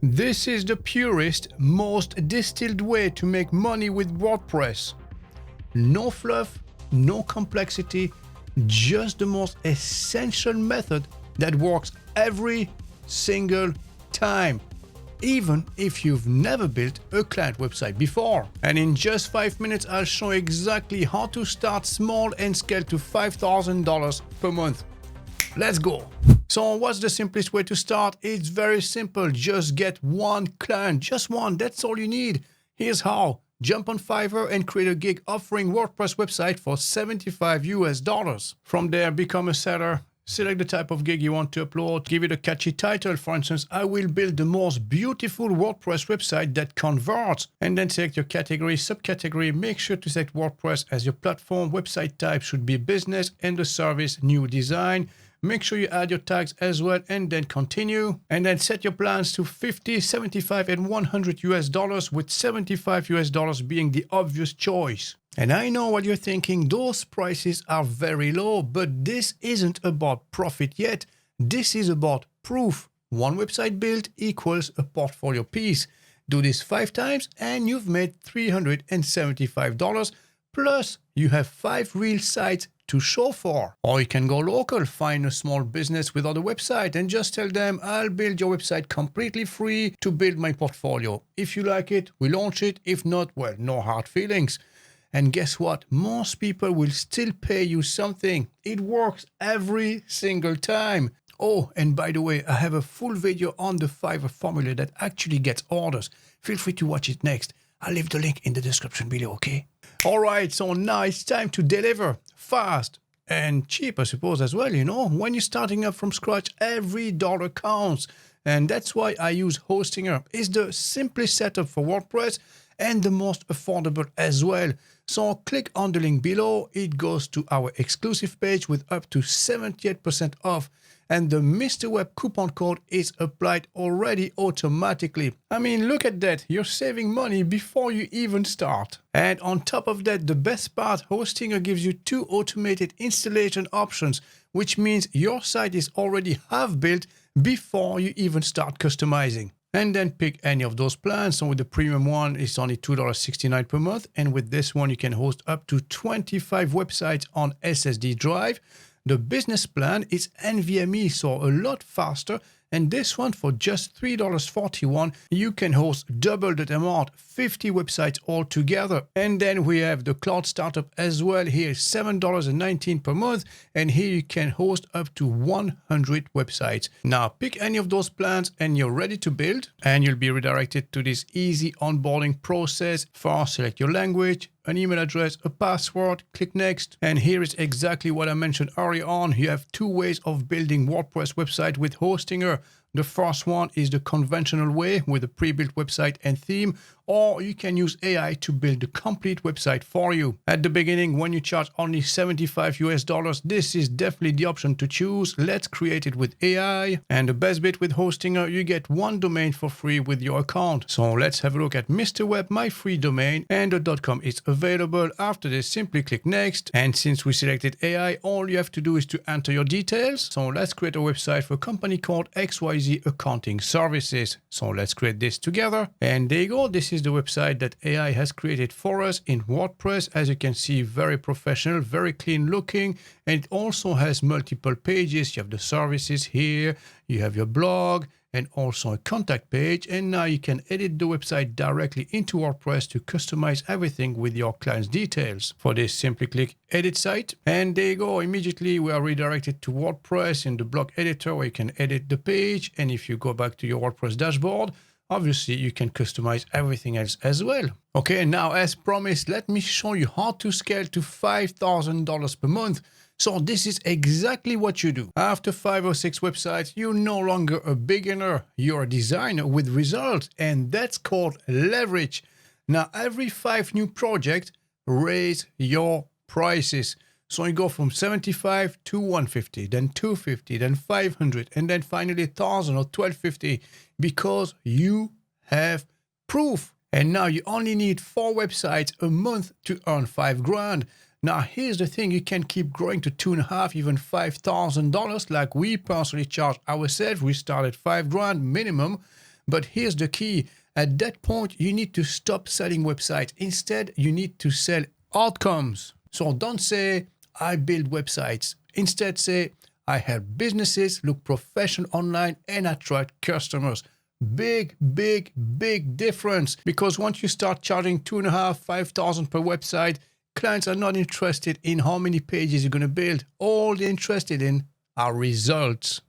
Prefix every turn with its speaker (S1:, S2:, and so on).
S1: This is the purest, most distilled way to make money with WordPress. No fluff, no complexity, just the most essential method that works every single time, even if you've never built a client website before. And in just 5 minutes, I'll show exactly how to start small and scale to $5,000 per month. Let's go. So what's the simplest way to start? It's very simple. Just get one client, just one. That's all you need. Here's how. Jump on Fiverr and create a gig offering WordPress website for $75. From there, become a seller. Select the type of gig you want to upload. Give it a catchy title. For instance, I will build the most beautiful WordPress website that converts. And then select your category, subcategory. Make sure to select WordPress as your platform. Website type should be business and the service new design. Make sure you add your tags as well and then continue. And then set your plans to $50, $75, and $100 with $75 being the obvious choice. And I know what you're thinking, those prices are very low, but this isn't about profit yet. This is about proof. One website built equals a portfolio piece. Do this 5 times and you've made $375. Plus, you have 5 real sites to show for. Or you can go local, find a small business without a website and just tell them, I'll build your website completely free to build my portfolio. If you like it, we launch it. If not, well, no hard feelings. And guess what? Most people will still pay you something. It works every single time. Oh, and by the way, I have a full video on the Fiverr formula that actually gets orders. Feel free to watch it next. I'll leave the link in the description below, okay? All right, so now it's time to deliver fast and cheap, I suppose, as well. You know, when you're starting up from scratch, every dollar counts. And that's why I use Hostinger. It's the simplest setup for WordPress and the most affordable as well. So click on the link below. It goes to our exclusive page with up to 78% off. And the Mr. Web coupon code is applied already automatically. I mean, look at that. You're saving money before you even start. And on top of that, the best part, Hostinger gives you 2 automated installation options, which means your site is already half built before you even start customizing. And then pick any of those plans. So with the premium one, it's only $2.69 per month. And with this one, you can host up to 25 websites on SSD drive. The business plan is NVMe, so a lot faster. And this one, for just $3.41, you can host double that amount, 50 websites altogether. And then we have the cloud startup as well. Here, $7.19 per month. And here you can host up to 100 websites. Now, pick any of those plans and you're ready to build. And you'll be redirected to this easy onboarding process. First, select your language, an email address, a password, click next. And here is exactly what I mentioned earlier on. You have 2 ways of building WordPress website with Hostinger. The first one is the conventional way with a pre-built website and theme, or you can use AI to build the complete website for you. At the beginning, when you charge only $75, this is definitely the option to choose. Let's create it with AI. And the best bit with Hostinger, you get 1 domain for free with your account. So let's have a look at Mr. Web, my free domain, and the .com is available. After this, simply click next. And since we selected AI, all you have to do is to enter your details. So let's create a website for a company called XYZ Accounting Services. So let's create this together. And there you go. This is the website that AI has created for us in WordPress. As you can see, very professional, very clean looking. And it also has multiple pages. You have the services here. You have your blog and also a contact page. And now you can edit the website directly into WordPress to customize everything with your client's details. For this, simply click Edit Site. And there you go. Immediately, we are redirected to WordPress in the block editor where you can edit the page. And if you go back to your WordPress dashboard, obviously, you can customize everything else as well. Okay, now as promised, let me show you how to scale to $5,000 per month. So this is exactly what you do. After 5 or 6 websites, you're no longer a beginner. You're a designer with results, and that's called leverage. Now, every 5 new projects, raise your prices. So you go from 75 to 150, then 250, then 500, and then finally 1,000 or 1,250 because you have proof. And now you only need 4 websites a month to earn $5,000. Now, here's the thing. You can keep growing to $2,500, even $5,000 like we personally charge ourselves. We start at $5,000 minimum. But here's the key. At that point, you need to stop selling websites. Instead, you need to sell outcomes. So don't say, I build websites. Instead, say, I help businesses look professional online and attract customers. Big, big, big difference. Because once you start charging $2,500-5,000 per website, clients are not interested in how many pages you're going to build. All they're interested in are results.